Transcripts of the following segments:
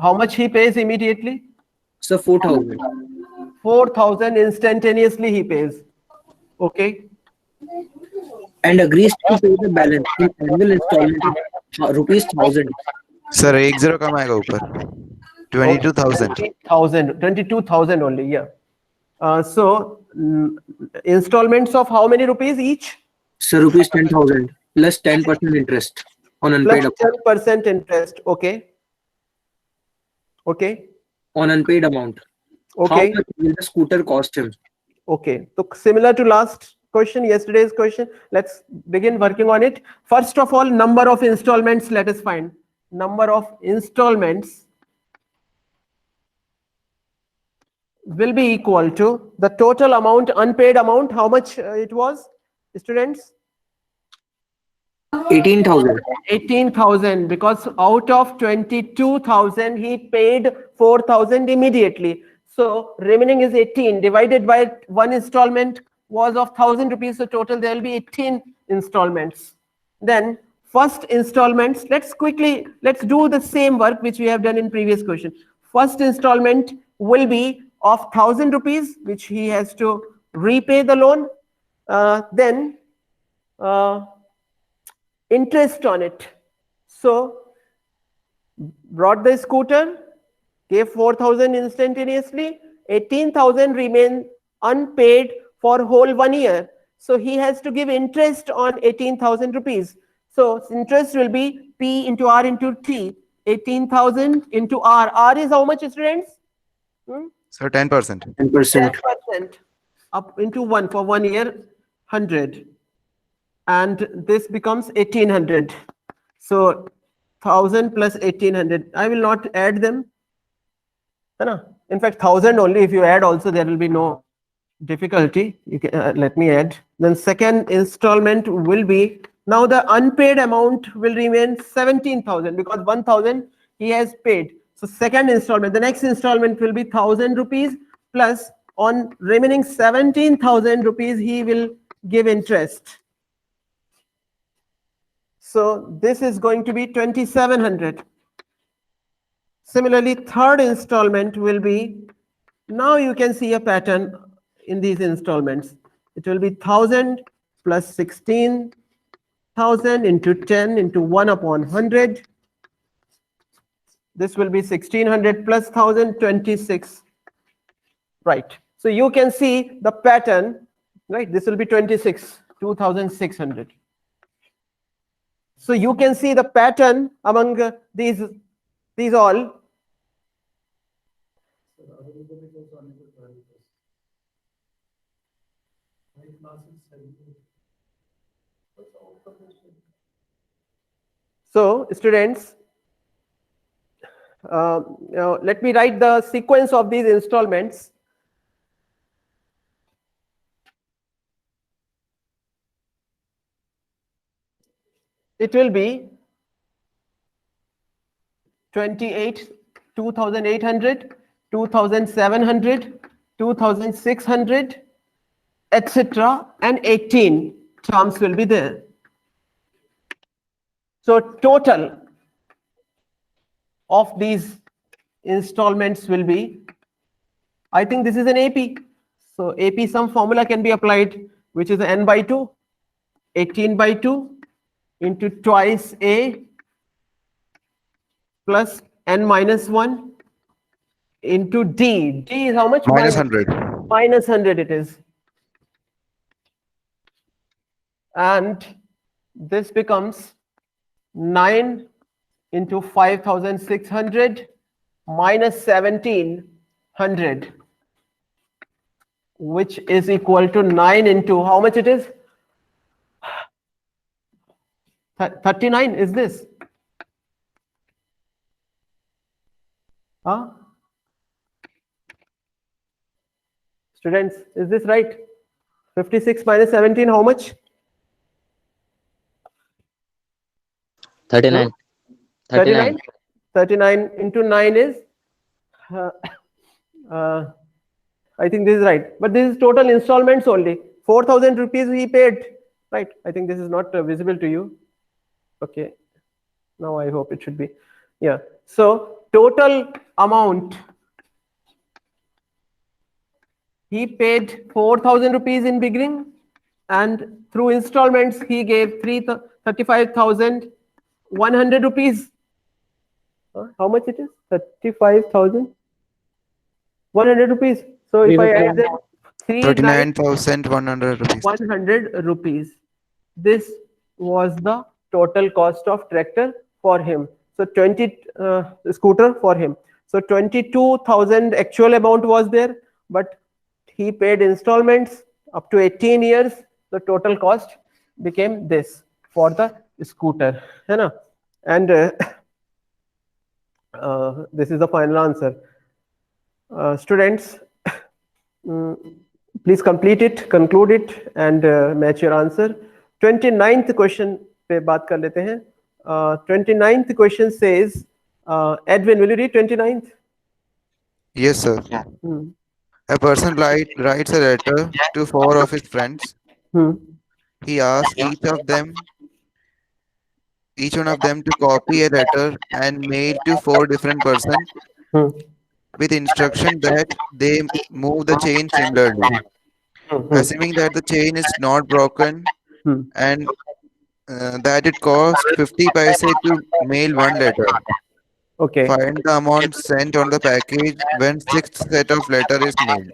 how much he pays immediately? So 4,000. 4,000 instantaneously he pays. Okay. And agrees to pay the balance in annual installment of rupees 1,000. Sir 10 कम आएगा ऊपर 22,000. 22,000 only. Yeah. So installments of how many rupees each? So rupees 10,000 plus 10% interest on unpaid Plus 10% interest. Okay. Okay. on unpaid amount. Okay. How much will the scooter cost him? Okay. So similar to last question, yesterday's question, let's begin working on it. First of all, number of installments, let us find. Number of installments will be equal to the total amount, unpaid amount. How much it was, students? 18,000. 18,000, because out of 22,000 he paid 4,000 immediately. So remaining is 18 divided by one installment was of 1,000 rupees. So total there will be 18 installments. Then first installments, let's do the same work which we have done in previous question. First installment will be of 1,000 rupees, which he has to repay the loan. Then interest on it. So brought the scooter, gave 4,000 instantaneously, 18,000 remain unpaid for whole 1 year. So he has to give interest on 18,000 rupees. So interest will be P into R into T. 18,000 into R. R is how much, students? So 10%. 10%. 10% up into 1 for 1 year, 100. And this becomes 1,800. So 1,000 plus 1,800. I will not add them. In fact, 1,000 only. If you add also, there will be no difficulty. You can, let me add. Then second installment will be, now the unpaid amount will remain 17,000 because 1,000 he has paid. So second installment, the next installment will be 1,000 rupees plus on remaining 17,000 rupees he will give interest. So this is going to be 2,700. Similarly, third installment will be, now you can see a pattern in these installments. It will be 1,000 plus 16,000 into 10 into 1 upon 100. This will be 1,600 plus 1,000, 26. Right. So you can see the pattern, right? This will be 2,600. So you can see the pattern among these all. So students, now let me write the sequence of these installments. It will be 2,800, 2,700, 2,600, etc. and 18 terms will be there. So total of these installments will be, I think this is an AP. So AP sum formula can be applied, which is n by 2, 18 by 2 into twice A plus n minus 1 into D. D is how much? Minus 100. Minus 100 it is. And this becomes 9 into 5,600 minus 1,700, which is equal to 9 into how much it is? 39 is this? Huh? Students, is this right? 56 minus 17, how much? 39. 39. 39 into 9 is, I think this is right. But this is total installments only. 4,000 rupees he paid. Right. I think this is not visible to you. Okay. Now I hope it should be. Yeah. So total amount, he paid 4,000 rupees in beginning, and through installments he gave 35,100 rupees. How much it is? 35,100 rupees. So if I add them, 39,100 rupees. 100 rupees. This was the total cost of tractor for him. So 20 scooter for him. So 22,000 actual amount was there, but he paid installments up to 18 years. The total cost became this for the scooter. है ना? And this is the final answer. Students, please complete it, conclude it, and match your answer. 29th question पे बात कर लेते हैं. 29th question says, Edwin, will you read 29th? Yes, sir. A person writes a letter to 4 of his friends. He asks each one of them to copy a letter and mail to 4 different persons with instruction that they move the chain similarly, assuming that the chain is not broken and that it costs 50 paise to mail one letter. Okay. Find the amount sent on the package when 6th set of letter is mailed.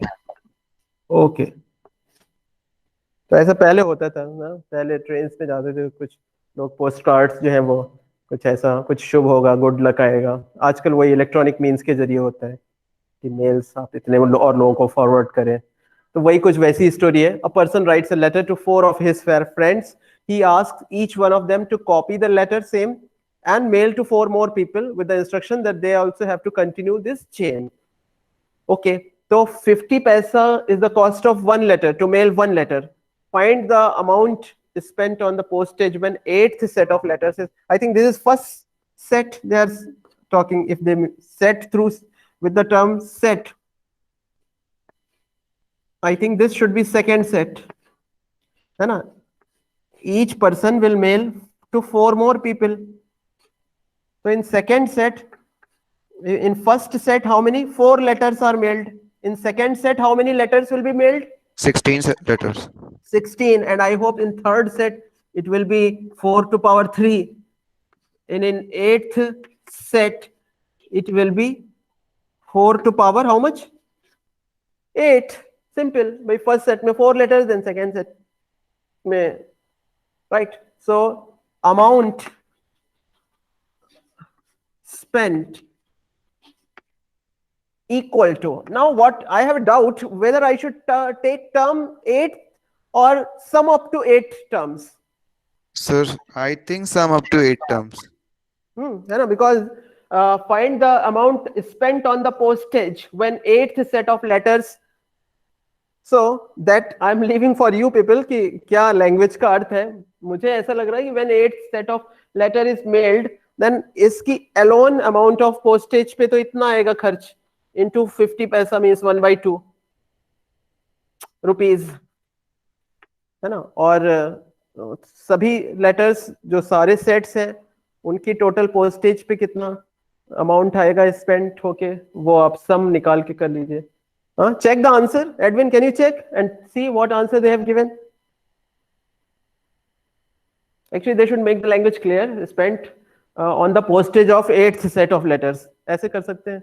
Okay. तो ऐसा पहले होता था ना, पहले train पे जाते थे, कुछ लोग पोस्ट कार्ड्स जो हैं वो कुछ ऐसा, कुछ शुभ होगा, गुड लक आएगा. आजकल वही इलेक्ट्रॉनिक मीन्स के जरिए होता है कि मेल्स आप इतने और लोगों को फॉरवर्ड करें. तो वही कुछ वैसी स्टोरी है. A person writes a letter to 4 of his friends. He asks each one of them to copy the letter same and mail to 4 more people with the instruction that they also have to continue this chain. Okay, so 50 paisa is the cost of one letter, to mail one letter. Find the amount spent on the postage when 8th set of letters is, I think this is first set they are talking, if they set through with the term set. I think this should be second set. है ना? Each person will mail to 4 more people. So in second set, in first set, how many? 4 letters are mailed. In second set, how many letters will be mailed? 16 letters. 16. And I hope in third set, it will be 4 to power 3. And in 8th set, it will be 4 to power how much? 8. Simple. By first set, में 4 letters, then second set, में, right? So amount spent equal to. Now what, I have a doubt whether I should take term 8 or sum up to 8 terms. Sir, I think sum up to 8 terms. Because find the amount spent on the postage when 8th set of letters. So that I'm leaving for you people कि क्या language का अर्थ है. मुझे ऐसा लग रहा है कि when 8th set of letter is mailed, then इसकी alone amount of postage पे तो इतना आएगा खर्च, into 50 paisa means 1/2 rupees, है ना? और सभी letters जो सारे sets हैं उनकी total postage पे कितना amount आएगा spent होके, वो आप sum निकाल के कर लीजिए. Check the answer. Edwin, can you check and see what answer they have given? Actually, they should make the language clear. Spent on the postage of 8th set of letters. ऐसे कर सकते हैं.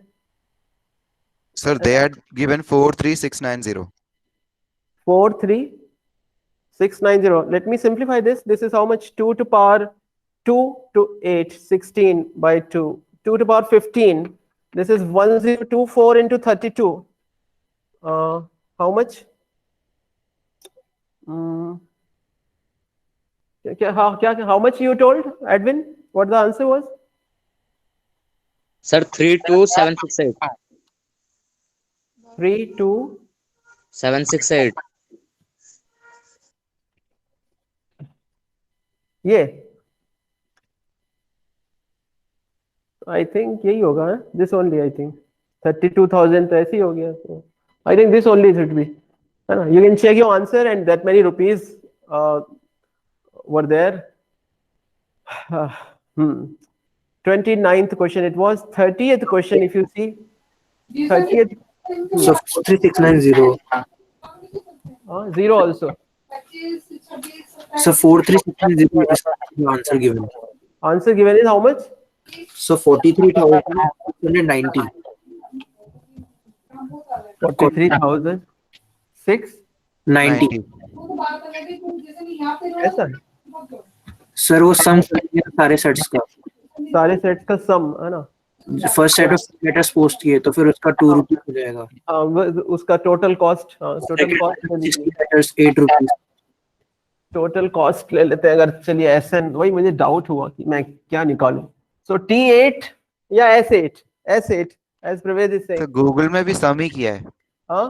Sir, they had given 43690. 43690. Let me simplify this. This is how much? 2 to power 2 to 8. 16 by 2. 2 to power 15. This is 1024 into 32. How much? How much you told, Edwin? What the answer was? Sir, 32768. 32768. Yeah. I think यही होगा. This only, I think. 32,000 तो ऐसे ही हो गया. So I think this only should be. You can check your answer, and that many rupees were there. 29th question. It was 30th question. If you see 30th, So 43690. 0 also. So 43690 is the answer given. Answer given is how much? So 43,690. 43,690. 90. 90. ऐसा sir वो सम सारे sets का सारे sets का सम है ना? First set of letters post किए तो फिर उसका 2 रुपीज हो जाएगा. उसका total cost letters 8 rupees. Total cost ले लेते हैं अगर. चलिए एसएन, वही मुझे डाउट हुआ कि मैं क्या निकालूं. सो T8 या S8? S8 एज प्रवेश इज तो सेइंग. गूगल में भी सम ही किया है. हां,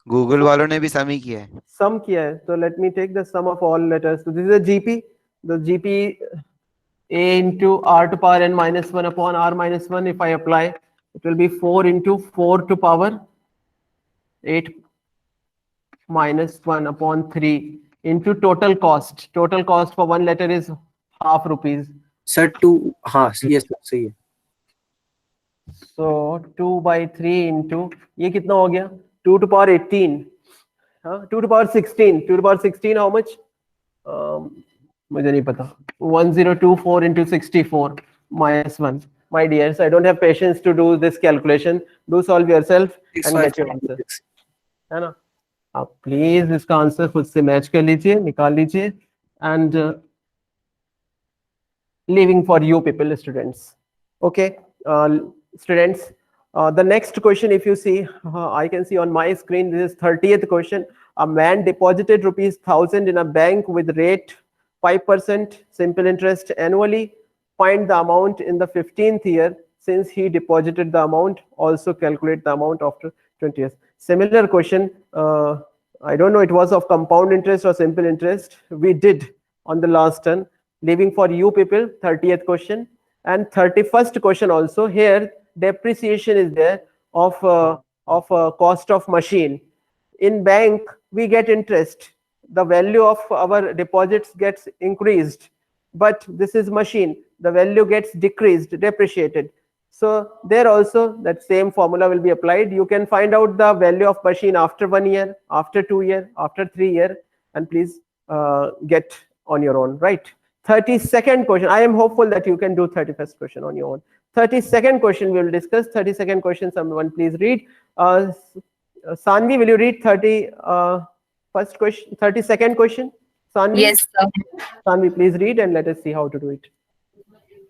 गूगल वालों ने भी सम ही किया है. सम किया है. तो let me take the sum of all letters. So this is a GP. The GP a into r to power n minus 1 upon r minus 1. If I apply, it will be 4 into 4 to power 8 minus 1 upon 3 into total cost. Total cost for one letter is half rupees. Sir 2. हाँ yes सही है. So 2 by 3 into ये कितना हो गया? 2 to power 18. 2 to power 16. 2 to power 16 how much? मुझे नहीं पता. 1024 into 64 minus 1. My dears, I don't have patience to do this calculation. Do solve yourself and get your answer. है ना? आप प्लीज इसका आंसर खुद से मैच कर लीजिए, निकाल लीजिए. And leaving for you people, students. Okay, students, the next question, if you see, I can see on my screen, this is 30th question. A man deposited rupees 1,000 in a bank with rate 5% simple interest annually. Find the amount in the 15th year since he deposited the amount. Also calculate the amount after 20 years. Similar question. I don't know it was of compound interest or simple interest. We did on the last turn. Leaving for you people, 30th question and 31st question also. Here depreciation is there of cost of machine. In bank we get interest. The value of our deposits gets increased, but this is machine. The value gets decreased, depreciated. So there also that same formula will be applied. You can find out the value of machine after 1 year, after 2 year, after 3 year, and please get on your own, right? 32nd question. I am hopeful that you can do 31st question on your own. 32nd question we will discuss. 32nd question, someone please read. Sanvi, will you read 31st question, 32nd question? Sanvi? Yes, sir. Sanvi, please read and let us see how to do it.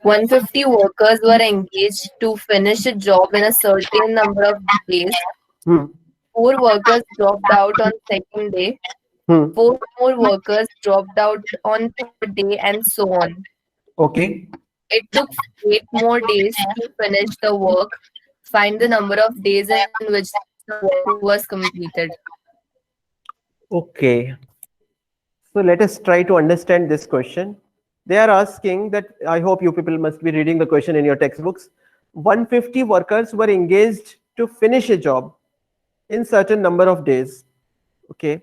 150 workers were engaged to finish a job in a certain number of days. 4 workers dropped out on second day. 4 more workers dropped out on third day, and so on. Okay. It took 8 more days to finish the work. Find the number of days in which the work was completed. Okay. So let us try to understand this question. They are asking that, I hope you people must be reading the question in your textbooks. 150 workers were engaged to finish a job in certain number of days. Okay.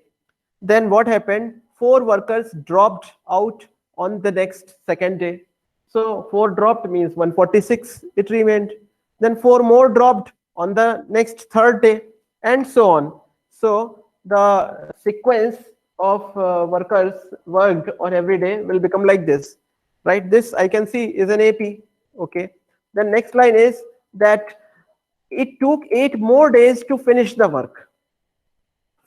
Then what happened? 4 workers dropped out on the next second day. So 4 dropped means 146 it remained. Then 4 more dropped on the next third day, and so on. So the sequence of workers worked on every day will become like this, right? This I can see is an AP. Okay. The next line is that it took 8 more days to finish the work.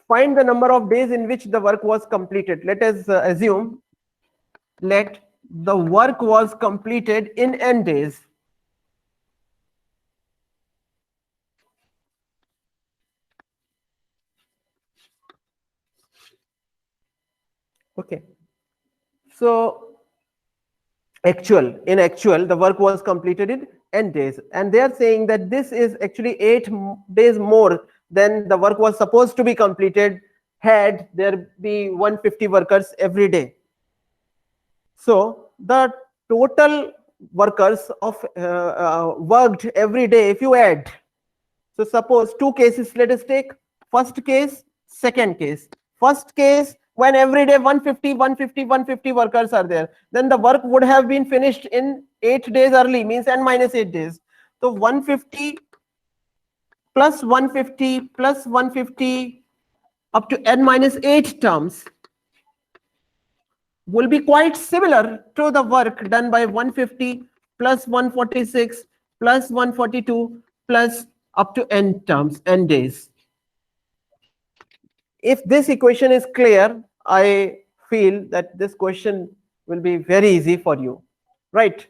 Find the number of days in which the work was completed. Let us assume let the work was completed in n days. Okay. So in actual the work was completed in n days, and they are saying that this is actually 8 days more than the work was supposed to be completed had there be 150 workers every day. So the total workers of worked every day, if you add, so suppose 2 cases let us take. First case, second case. First case when every day 150 workers are there, then the work would have been finished in 8 days early, means n minus 8 days. So 150 plus 150 plus 150 up to n minus 8 terms will be quite similar to the work done by 150 plus 146 plus 142 plus up to n terms, n days. If this equation is clear, I feel that this question will be very easy for you, right?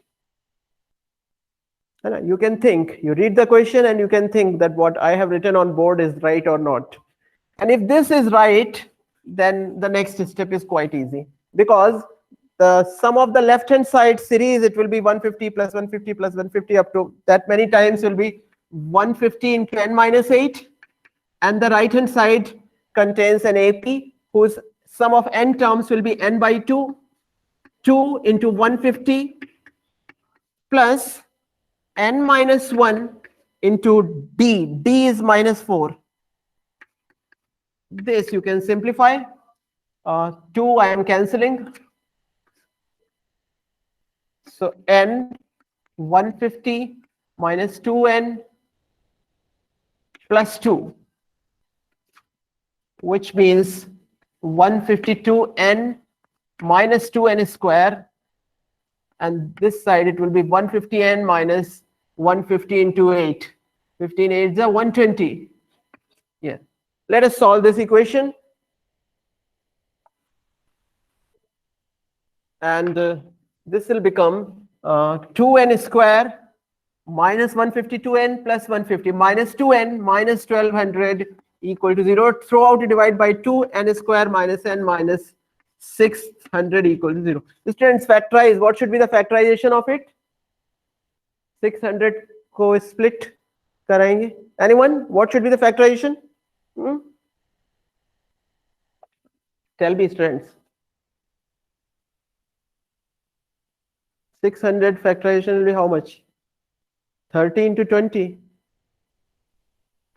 You can think, you read the question and you can think that what I have written on board is right or not. And if this is right, then the next step is quite easy, because the sum of the left hand side series, it will be 150 plus 150 plus 150 up to that many times will be 150 into n minus 8, and the right hand side contains an AP whose sum of n terms will be n by 2, 2 into 150 plus n minus 1 into d, d is minus 4. This you can simplify. 2 I am cancelling. So n 150 minus 2n plus 2, which means 152n minus 2n square, and this side it will be 150n minus 150 into 8. 15 8 is 120. Yeah. Let us solve this equation. And this will become 2n square minus 152n plus 150 minus 2n minus 1200 equal to 0. Throw out, divide by 2, n square minus n minus 600 equal to 0. Students, factorize. What should be the factorization of it? 600 को split कराएंगे. Anyone? What should be the factorization? Tell me, students. 600 factorization will be how much? 30 into 20.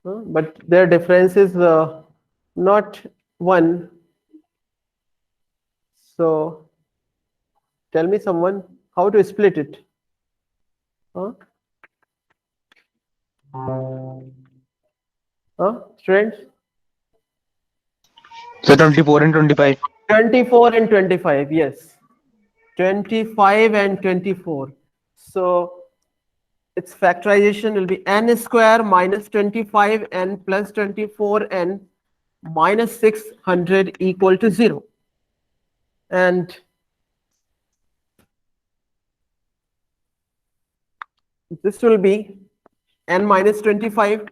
But their difference is not 1. So tell me someone how to split it. Students? So 24 and 25. 24 and 25, yes. 25 and 24. So its factorization will be n square minus 25n plus 24n minus 600 equal to 0. And this will be n minus 25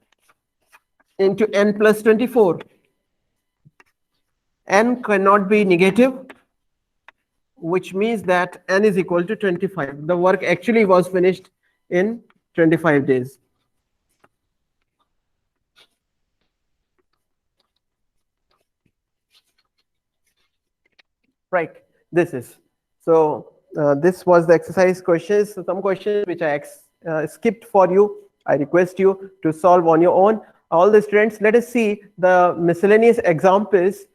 into n plus 24. N cannot be negative, which means that n is equal to 25. The work actually was finished in 25 days. Right, this is. So this was the exercise questions. So some questions which I skipped for you. I request you to solve on your own. All the students, let us see the miscellaneous examples.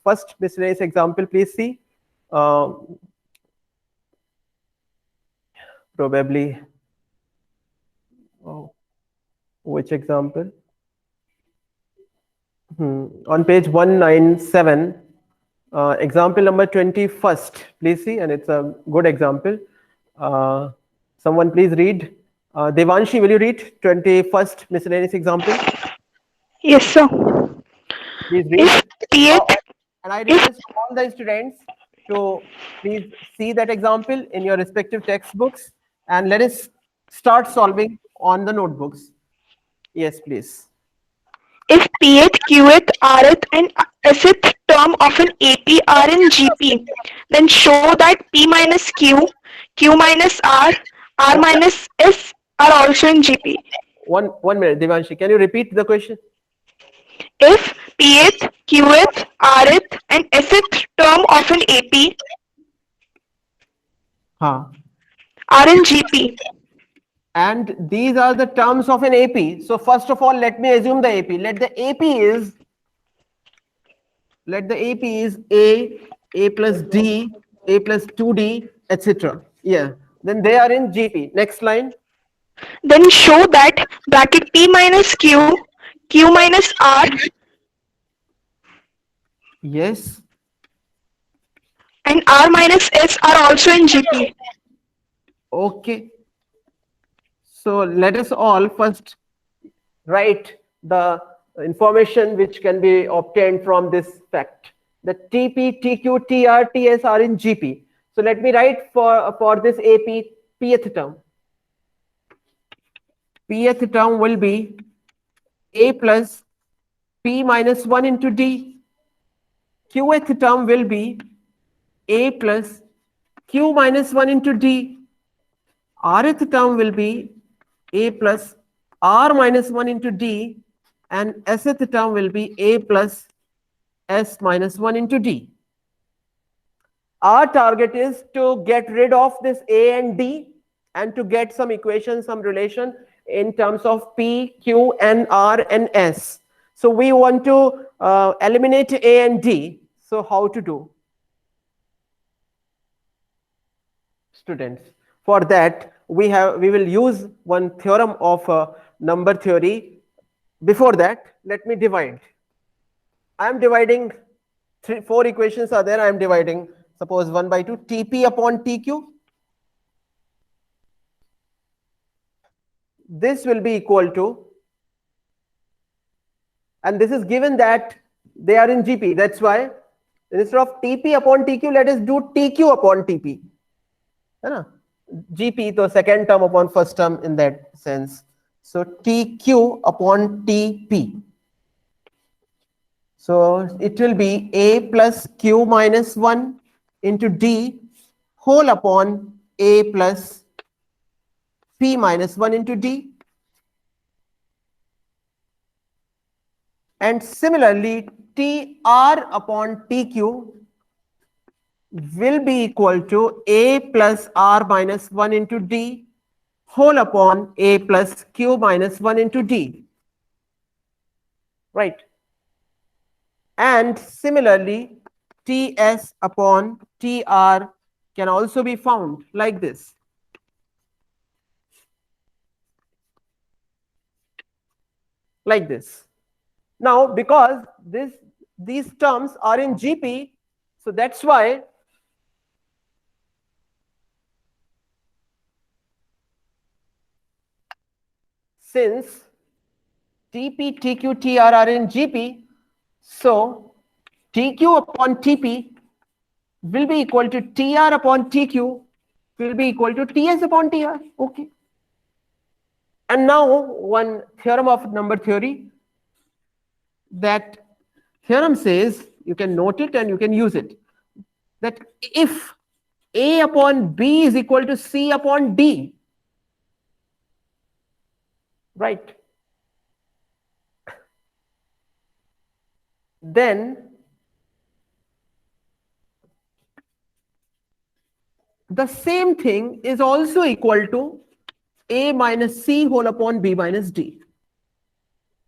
First miscellaneous example, please see. Probably, which example? On page 197, example number 21st, please see, and it's a good example. Someone please read. Devanshi, will you read 21st miscellaneous example? Yes, sir. Please read. P8, And I request all the students to please see that example in your respective textbooks, and let us start solving on the notebooks. Yes, please. if P8, Q8, Rth, and Sth term of an AP are in GP, then show that P minus Q, Q minus R minus S are also in GP. One minute, Devanshi. Can you repeat the question? If P8, Q8, Rth, and Sth term of an AP are in GP. And these are the terms of an AP. So first of all, let me assume the AP. Let the AP is let the AP is A plus D, A plus 2D, etc. Yeah, then they are in GP. Next line. Then show that bracket P minus Q, Q minus R, Yes. and R minus S are also in GP. Okay. So let us all first write the information which can be obtained from this fact. The TP, TQ, TR, TS are in GP. So let me write for this AP pth term. Pth term will be A plus P minus 1 into D. Qth term will be A plus Q minus 1 into D. Rth term will be A plus R minus 1 into D, and Sth term will be A plus S minus 1 into D. Our target is to get rid of this A and D and to get some equation, some relation in terms of P, Q, and R and S. So we want to eliminate A and D. So how to do? Students, for that we will use one theorem of number theory. Before that, let me divide. I am dividing 4 equations are there. I am dividing, suppose 1 by 2 TP upon TQ. This will be equal to, and this is given that they are in GP. That's why instead of TP upon TQ, let us do TQ upon TP. GP, the second term upon first term in that sense. So TQ upon TP. So it will be A plus Q minus 1 into D whole upon A plus P minus 1 into D. And similarly, TR upon TQ will be equal to A plus R minus 1 into D whole upon A plus Q minus 1 into D. Right. And similarly, TS upon TR can also be found like this. Like this. Now, because these terms are in GP, so that's why since TP, TQ, TR are in GP, so TQ upon TP will be equal to TR upon TQ will be equal to TS upon TR. Okay. And now one theorem of number theory. That theorem says, you can note it and you can use it, that if A upon B is equal to C upon D, right, then the same thing is also equal to A minus C whole upon B minus D.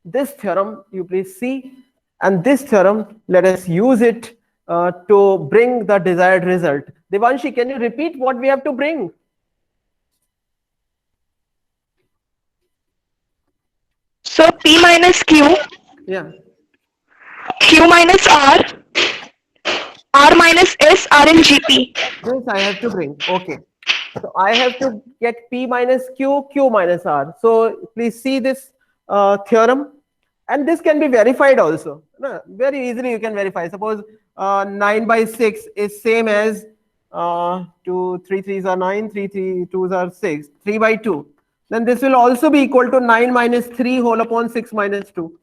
This theorem you please see, and this theorem let us use it to bring the desired result. Devanshi, can you repeat what we have to bring? So P minus Q, Yeah. Q minus R, R minus S are in GP. This I have to bring. Okay. So I have to get P minus Q, Q minus R. So please see this theorem. And this can be verified also. No, very easily you can verify. Suppose 9 by 6 is same as 2, 3 3s are 9, 3 3 2s are 6, 3 by 2. Then this will also be equal to 9 minus 3 whole upon 6 minus 2.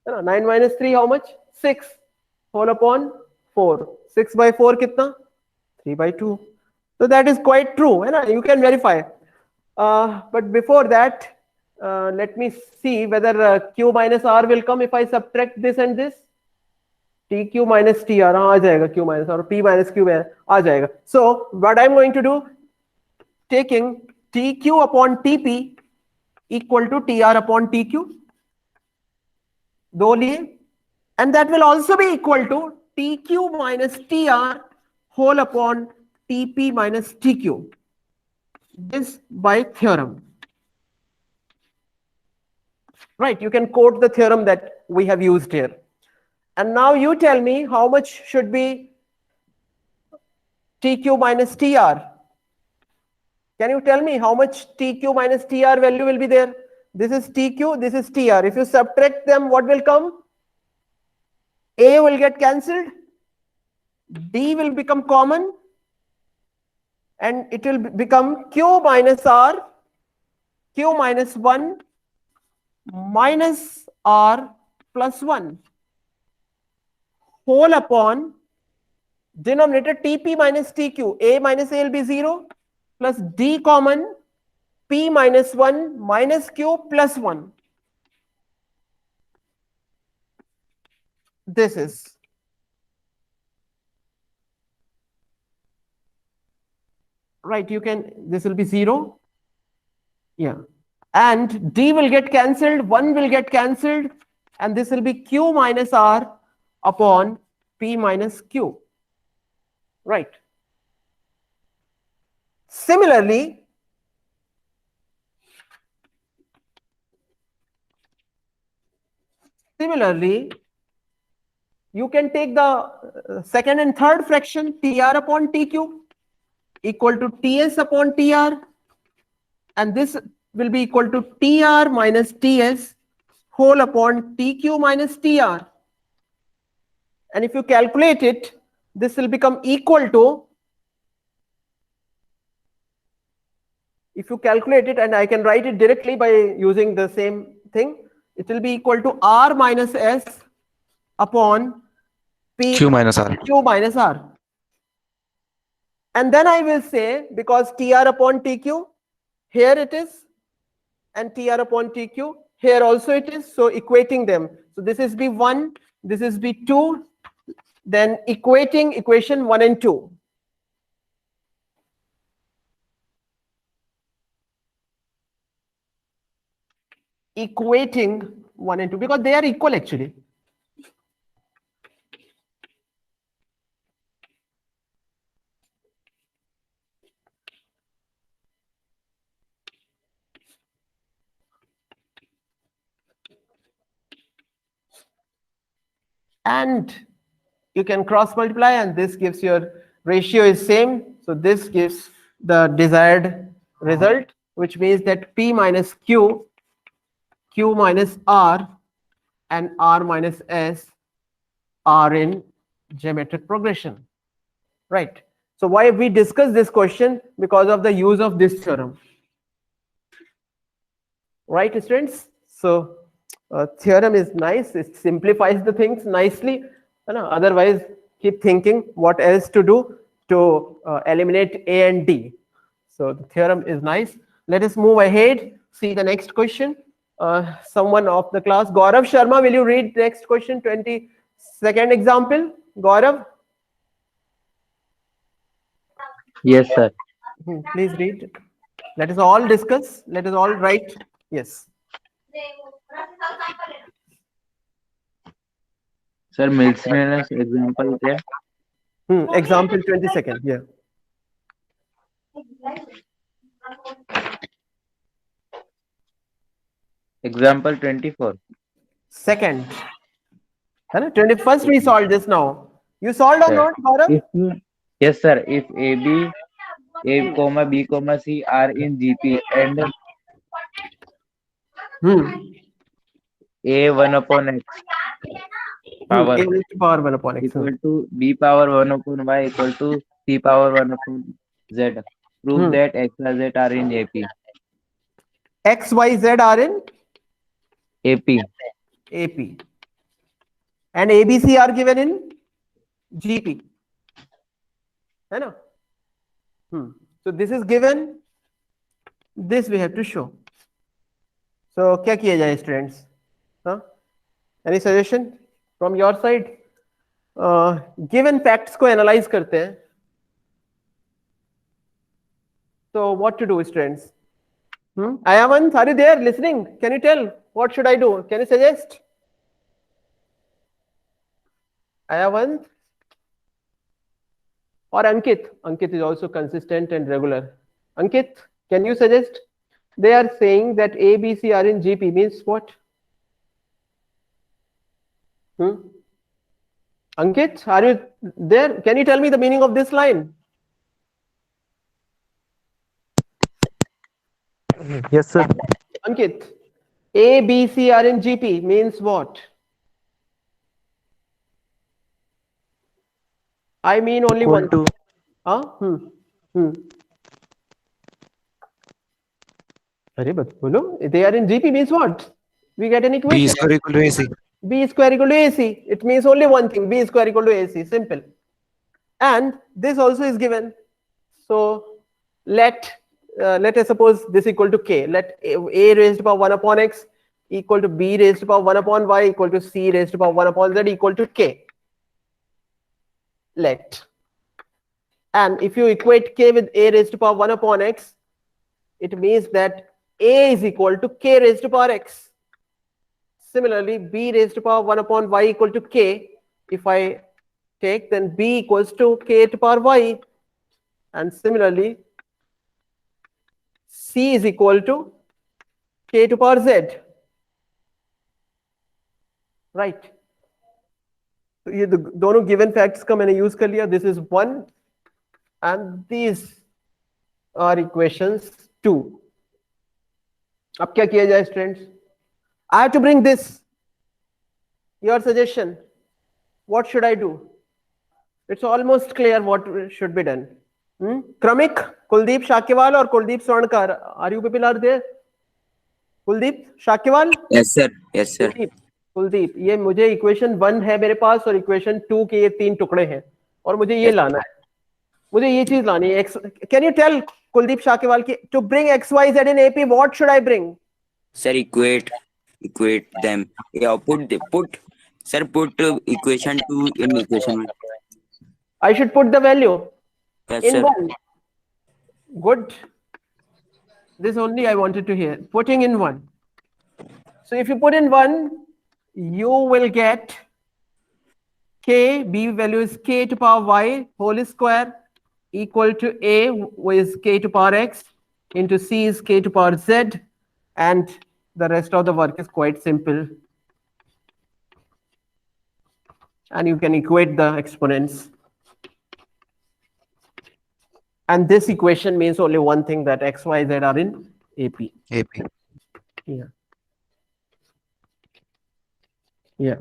9 minus 3 how much? 6 whole upon 4. 6 by 4 kitna? 3 by 2. So that is quite true. You can verify. But before that, let me see whether Q minus R will come if I subtract this and this. TQ minus TR aa jayega, Q minus R, P minus Q aa jayega. So what I'm going to do, taking TQ upon TP equal to TR upon TQ. दो लिए And that will also be equal to TQ minus TR whole upon TP minus TQ. This by theorem. Right, you can quote the theorem that we have used here. And now you tell me how much should be TQ minus TR. Can you tell me how much TQ minus TR value will be there? This is TQ, this is TR. If you subtract them, what will come? A will get cancelled, D will become common, and it will become Q minus R, Q minus 1 minus R plus 1 whole upon denominator TP minus TQ. A minus A will be 0 plus D common, P minus 1 minus Q plus 1. This is. Right, you can, this will be 0. Yeah. And D will get cancelled, 1 will get cancelled, and this will be Q minus R upon P minus Q. Right. Similarly, you can take the second and third fraction TR upon TQ equal to TS upon TR, and this will be equal to TR minus TS whole upon TQ minus TR. And if you calculate it, this will become equal to, if you calculate it, and I can write it directly by using the same thing, it will be equal to R minus S upon P Q minus R. Q minus R. And then I will say, because TR upon TQ, here it is, and TR upon TQ, here also it is, so equating them. So this is B1, this is B2, then equating equation 1 and 2. Equating 1 and 2, because they are equal actually. And you can cross multiply, and this gives your ratio is same. So this gives the desired result, which means that P minus Q, Q minus R, and R minus S are in geometric progression. Right. So why we discuss this question? Because of the use of this theorem. Right, students? So theorem is nice. It simplifies the things nicely. Otherwise, keep thinking what else to do to eliminate A and D. So the theorem is nice. Let us move ahead. See the next question. Someone of the class, Gaurav Sharma, will you read next question, 22nd example? Gaurav? Yes, sir. Please read. Let us all discuss. Let us all write. Yes. Sir, miscellaneous example there. Example 22nd. Yeah. Example 24. Second. 21st we solved this now. You solved or Sir, not, Gaurav? yes, sir. If AB, A comma B comma C are in GP and A 1 upon X power A raised to power 1 upon X. equal to B power 1 upon Y equal to C power 1 upon Z. Prove that X y Z are in AP. X, Y, Z are in AP. AP. And ABC are given in GP. है ना? So this is given. This we have to show. So क्या किया जाए students? Any suggestion from your side? Given facts को analyze करते हैं. So what to do, students? Ayaman, are you there listening? Can you tell? What should I do? Can you suggest? Ayavan or Ankit? Ankit is also consistent and regular. Ankit, can you suggest? They are saying that A, B, C are in GP means what? Ankit, are you there? Can you tell me the meaning of this line? Yes, sir. Ankit, A, B, C are in GP means what? I mean only Equal one. to Huh? Arey, but bolo, they are in GP means what? We get an B equation. square equal to AC. B square equal to AC. It means only one thing. B square equal to AC. Simple. And this also is given. So let us suppose this equal to K. Let A raised to power 1 upon X equal to B raised to power 1 upon Y equal to C raised to power 1 upon Z equal to K. Let. And if you equate K with A raised to power 1 upon X, it means that A is equal to K raised to power X. Similarly, B raised to power 1 upon Y equal to K. If I take, then B equals to K to power Y. And similarly, C is equal to K to power Z. Right. So ये दोनों given facts का मैंने use कर लिया. This is 1 and these are equations 2. अब क्या किया जाए students? I have to bring this. Your suggestion. What should I do? It's almost clear what should be done. Kramik, Kuldeep Shakyawal or Kuldeep Swarnkar? Are you people are there? Kuldeep Shakyawal? Yes, sir. Yes, sir. Kuldeep, ये मुझे equation 1 है मेरे पास और equation 2 के ये 3 टुकड़े हैं और मुझे ये लाना है, मुझे ये चीज लानी है. Can you tell Kuldeep Shakewal की to bring X Y Z in AP what should I bring? Sir, equate them. Yeah, put equation 2 in equation 1. I should put the value Yes, in sir. 1. Good. This only I wanted to hear. Putting in 1. So if you put in 1, you will get K, B value is K to power Y whole square equal to A, which is K to power X, into C is K to power Z, and the rest of the work is quite simple. And you can equate the exponents. And this equation means only one thing, that X, Y, Z are in AP. AP. Yeah. Yeah.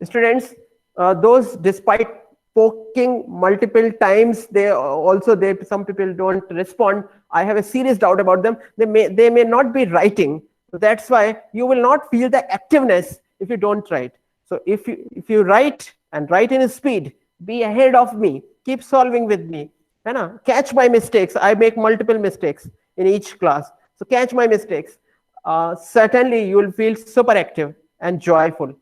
Students, those despite poking multiple times, some people don't respond. I have a serious doubt about them. They may not be writing. So that's why you will not feel the activeness if you don't write. So if you write and write in speed, be ahead of me. Keep solving with me. Catch my mistakes. I make multiple mistakes in each class. So catch my mistakes. Certainly you will feel super active and joyful.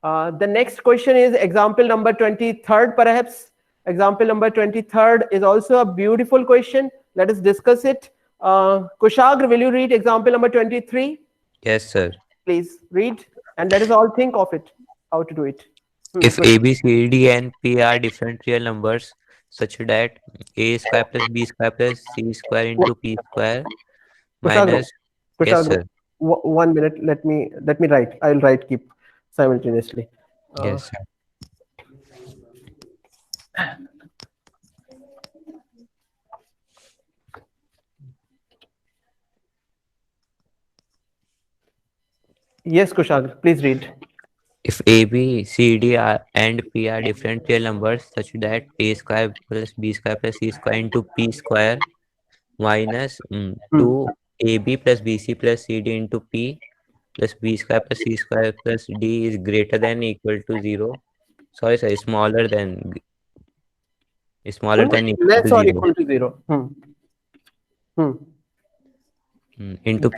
The next question is example number 23rd, perhaps. Example number 23rd is also a beautiful question. Let us discuss it. Kushagra, will you read example number 23? Yes, sir. Please read, and let us all think of it, how to do it. If A, B, C, D, and P are different real numbers, such that A square plus B square plus C square into P square minus... Yes, sir. 1 minute. Let me write. I'll write. Keep simultaneously. Yes, sir. Yes, Kushagra, please read. If A, B, C, D and P are different real numbers, such that A square plus B square plus C square into P square minus 2AB plus BC plus CD into P plus B square plus C square plus D is greater than or equal to 0. Sorry, smaller than equal Less to or 0. equal to 0. Into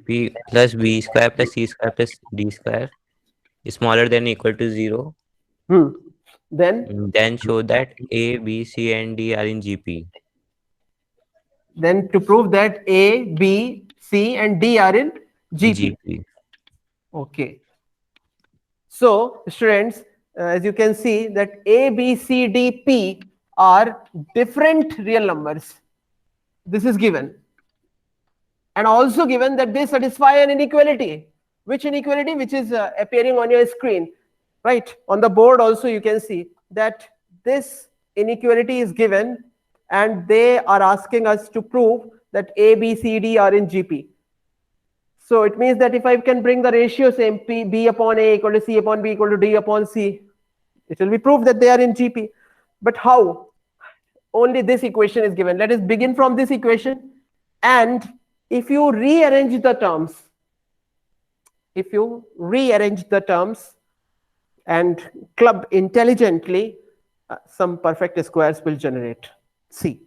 P plus B square plus C square plus D square is smaller than or equal to 0. Then show that A, B, C, and D are in GP. Then to prove that A, B, C, and D are in GP. GP. Okay. So students, as you can see that A, B, C, D, P are different real numbers. This is given. And also given that they satisfy an inequality. Which inequality? Which is appearing on your screen. Right? On the board also you can see that this inequality is given and they are asking us to prove that A, B, C, D are in GP. So it means that if I can bring the ratio same P, B upon A equal to C upon B equal to D upon C, it will be proved that they are in GP. But how? Only this equation is given. Let us begin from this equation. And if you rearrange the terms, and club intelligently, some perfect squares will generate. See,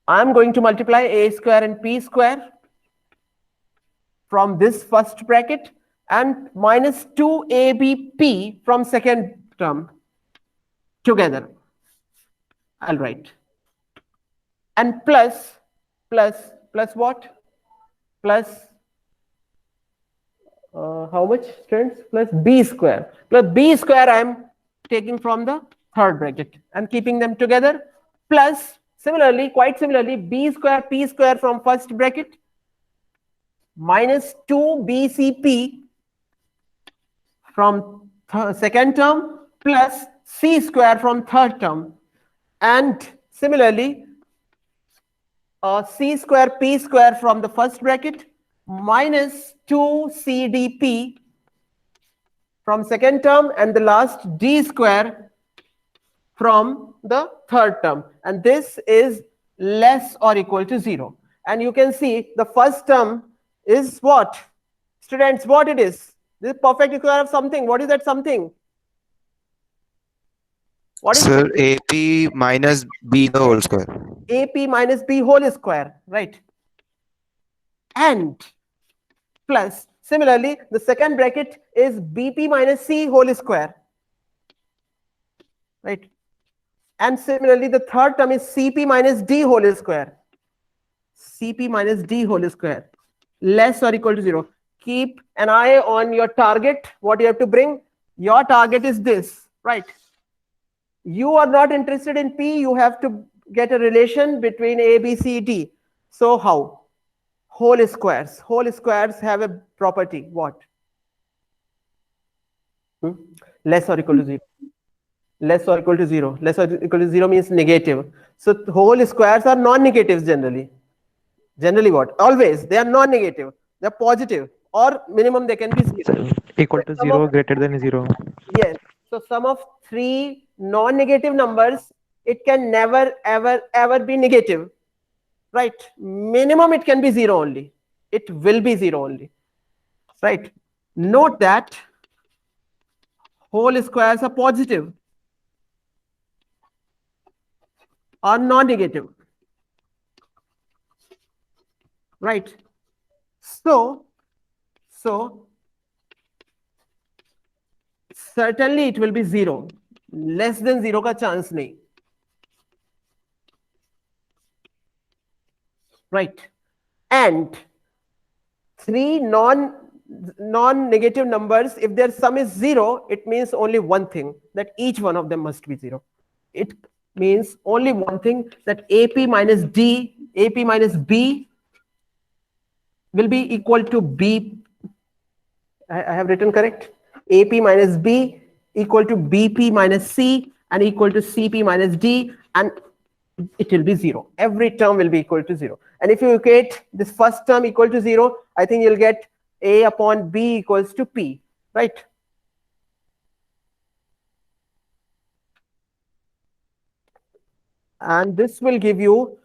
I'm going to multiply A square and P square from this first bracket and minus 2ABP from second term together. I'll write. And plus what? Plus how much, students? Plus B square. Plus B square I am taking from the third bracket. I'm keeping them together. Plus, similarly, quite similarly, B square, P square from first bracket minus 2BCP from second term plus C square from third term. And similarly, C square, P square from the first bracket minus 2CDP from second term, and the last D square from the third term. And this is less or equal to 0. And you can see the first term is what? Students, what it is? This is perfect square of something. What is that something? What is Sir, AP minus B the whole square. AP minus B whole square, right? And plus, similarly, the second bracket is BP minus C whole square, right? And similarly, the third term is CP minus D whole square. CP minus D whole square, less or equal to 0. Keep an eye on your target, what you have to bring. Your target is this, right? You are not interested in P, you have to get a relation between A, B, C, D. So how? Whole squares. Whole squares have a property, what? Less or equal to 0. Less or equal to 0. Less or equal to 0 means negative. So whole squares are non-negatives generally. Generally what? Always. They are non-negative. They are positive. Or minimum they can be 0. Equal to 0, greater than 0. Yes. So sum of 3 non-negative numbers, it can never ever be negative. Right? Minimum it can be 0 only. It will be 0 only. Right? Note that whole squares are positive or non-negative. Right? So certainly it will be 0. Less than 0 ka chance nahi. Right? And 3 non-negative numbers, if their sum is 0, it means only one thing, that each one of them must be 0. It means only one thing, that AP minus D, AP minus B will be equal to B. I have written correct? AP minus B equal to BP minus C and equal to CP minus D, and it will be 0. Every term will be equal to 0. And if you equate this first term equal to 0, I think you'll get A upon B equals to P, right? And this will give you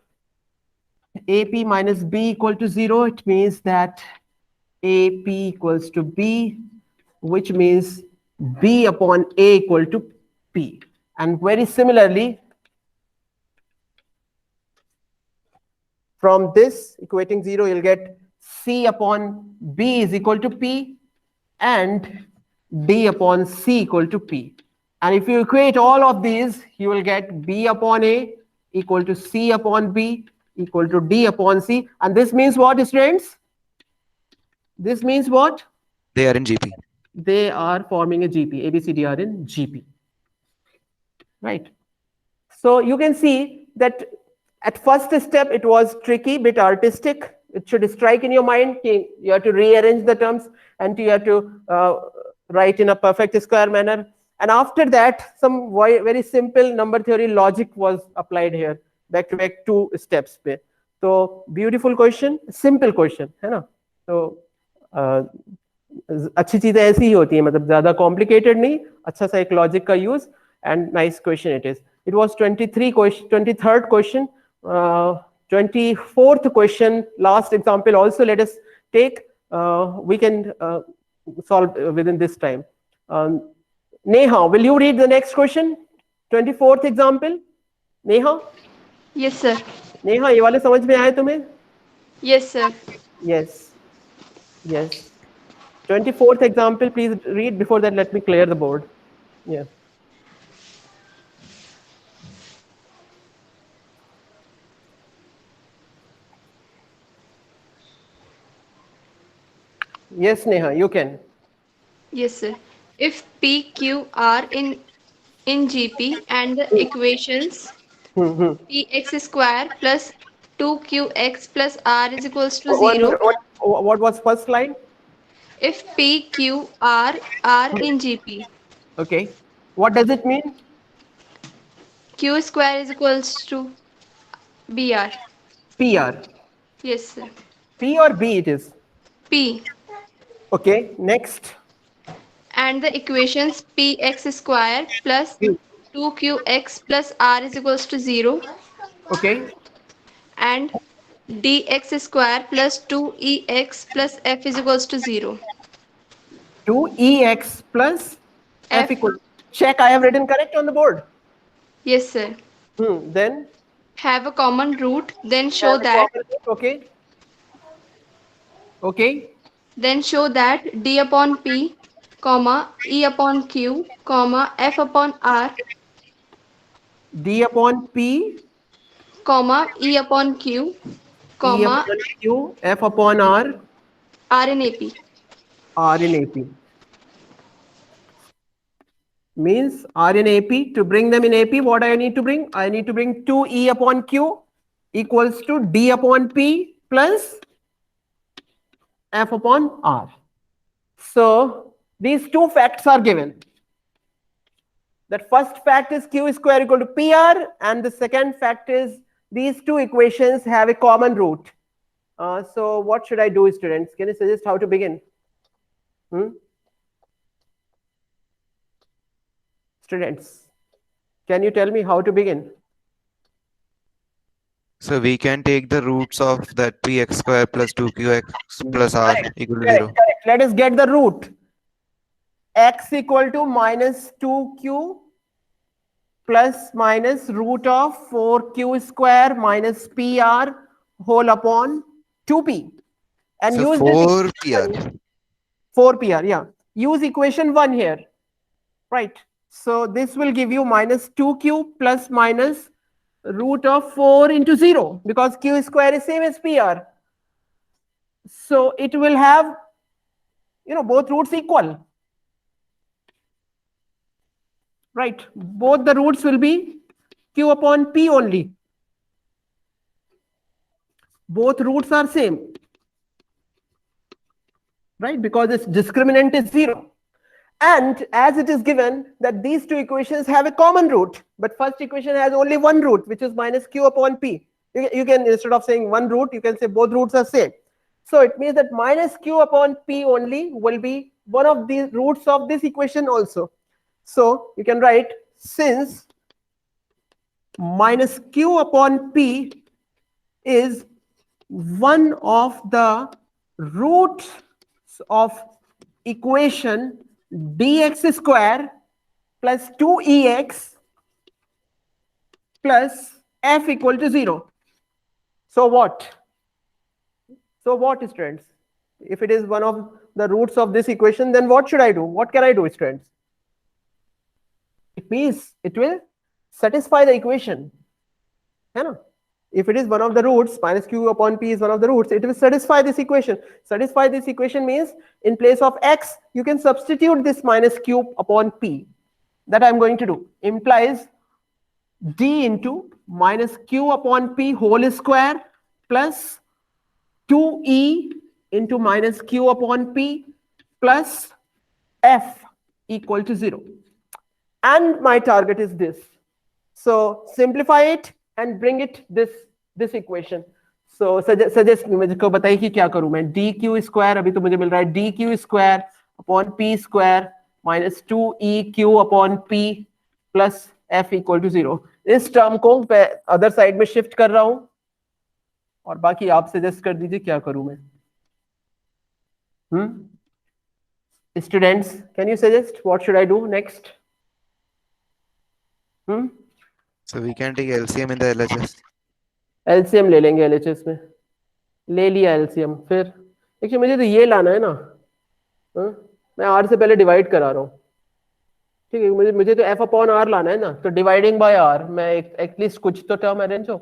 AP minus B equal to 0. It means that AP equals to B, which means B upon A equal to P. And very similarly, from this equating 0, you'll get C upon B is equal to P and D upon C equal to P. And if you equate all of these, you will get B upon A equal to C upon B equal to D upon C. And this means what, students? This means what? They are in GP. they are forming a GP. A, B, C, D are in GP. Right. So you can see that at first step it was tricky, bit artistic. It should strike in your mind. You have to rearrange the terms and you have to write in a perfect square manner. And after that, some very simple number theory logic was applied here, back to back 2 steps पे. So beautiful question, simple question, है ना? So अच्छी चीजें ऐसी ही होती है, मतलब ज्यादा कॉम्प्लिकेटेड नहीं, अच्छा सा एक लॉजिक का use, and nice question it is. It was 23rd question, 24th question, last example also let us take. We can solve within this time. Neha, will you read the next question? 24th example. Neha? Yes, sir. Neha, ये वाले समझ में आए तुम्हें? Yes, sir. Yes. Yes. 24th example, please read. Before that, let me clear the board. Yeah. Yes, Neha, you can. Yes, sir. If P, Q are in GP and the equations px square plus 2qx plus r is equals to 0. What was first line? If P, Q, R are in GP, Okay. What does it mean? Q square is equals to BR. PR. Yes, sir. P or B it is. P. Okay. Next. And the equations px square plus Q. 2qx plus r is equals to 0 Okay. and dx square plus 2ex plus f is equals to 0. 2ex plus f F. equal. Check I have written correct on the board. Yes, sir. Then Have a common root, okay. Okay. then show that d upon p, comma, e upon q, comma, f upon r, D upon P, comma, e upon q, E comma, upon Q, F upon R, r in AP. R in AP. Means R in AP. To bring them in AP, what I need to bring? I need to bring 2E upon Q equals to D upon P plus F upon R. So these two facts are given. That first fact is Q square equal to PR, and the second fact is these two equations have a common root. So what should I do, students? Can you suggest how to begin? Students, can you tell me how to begin? So we can take the roots of that px square plus 2qx plus r equal to 0. Correct. Let us get the root. X equal to minus 2q plus minus root of 4q square minus pr whole upon 2p. And So use 4pr. 4pr, yeah. Use equation 1 here, right? So this will give you minus 2q plus minus root of 4 into 0, because q square is same as pr. So it will have, both roots equal. Right, both the roots will be q upon p only. Both roots are same, right, because its discriminant is 0. And as it is given that these two equations have a common root, but first equation has only one root, which is minus q upon p. You can, instead of saying one root, you can say both roots are same. So it means that minus q upon p only will be one of the roots of this equation also. So you can write, since minus q upon p is one of the roots of equation dx square plus 2ex plus f equal to 0. So what? So what, students? If it is one of the roots of this equation, then what should I do? What can I do, students? It means it will satisfy the equation. if it is one of the roots, minus q upon p is one of the roots, it will satisfy this equation. Satisfy this equation means in place of x, you can substitute this minus q upon p. That I'm going to do. Implies d into minus q upon p whole square plus 2e into minus q upon p plus f equal to 0. And my target is this. So simplify it and bring it this equation. So suggest me, मुझको बताइए कि क्या करूं मैं. dq square अभी तो मुझे मिल रहा है dq square upon p square minus 2eq upon p plus f equal to 0. इस टर्म को अदर साइड में शिफ्ट कर रहा हूं और बाकी आप सजेस्ट कर दीजिए क्या करूं मैं. Students, can you suggest what should I do next? So we can take LCM in the LHS. LCM ले लेंगे LHS में. ले लिया LCM. फिर देखिए मुझे तो ये लाना है ना. मैं R से पहले डिवाइड करा रहा हूँ. ठीक है, मुझे तो F अपॉन R लाना है ना. तो डिवाइडिंग बाय R मैं एटलीस्ट कुछ तो टर्म अरेंज हो.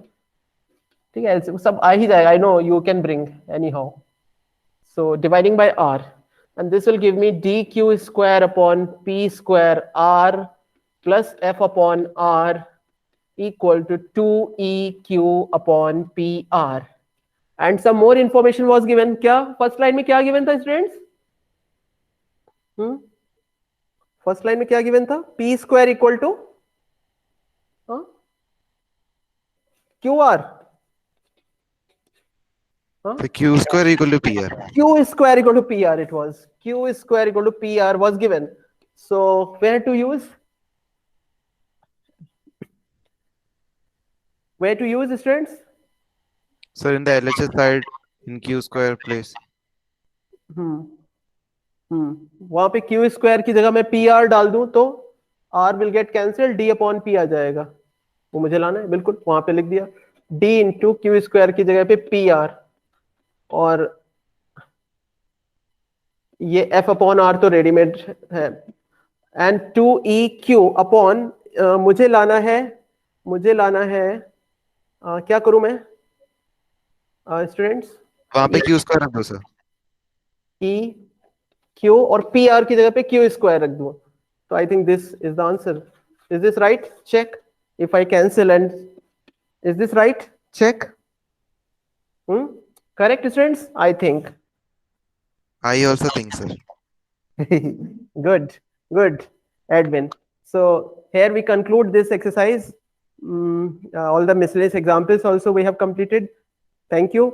ठीक है, LCM सब आ ही जाएगा. I know you can bring any how. So dividing by R and this will give me dq square upon p square R plus f upon R equal to 2eq upon pr. And some more information was given. क्या first line में क्या given था students? First line में क्या given था? p square equal to qr. The q square equal to pr. Q square equal to pr. It was q square equal to pr was given. So where to use? Where to use, students? So in the LHS side, in q square place. वहां पे q square की जगह मैं pr डाल दूं तो r will get cancelled, d upon p आ जाएगा. वो मुझे लाना है. बिल्कुल वहां पे लिख दिया d into q स्क्वायर की जगह पे pr और ये f upon r तो रेडीमेड है. एंड 2eq upon मुझे लाना है क्या करूं मैं स्टूडेंट्स? वहां पे q square रख दो सर. e q और pr की जगह पे q स्क्वायर रख दूं. तो I think this is the answer. Is this right? Check if I cancel and is this right? Check. Correct students? I think. I also think, sir. Good, Edwin. So here we conclude this exercise. All the miscellaneous examples also we have completed. Thank you.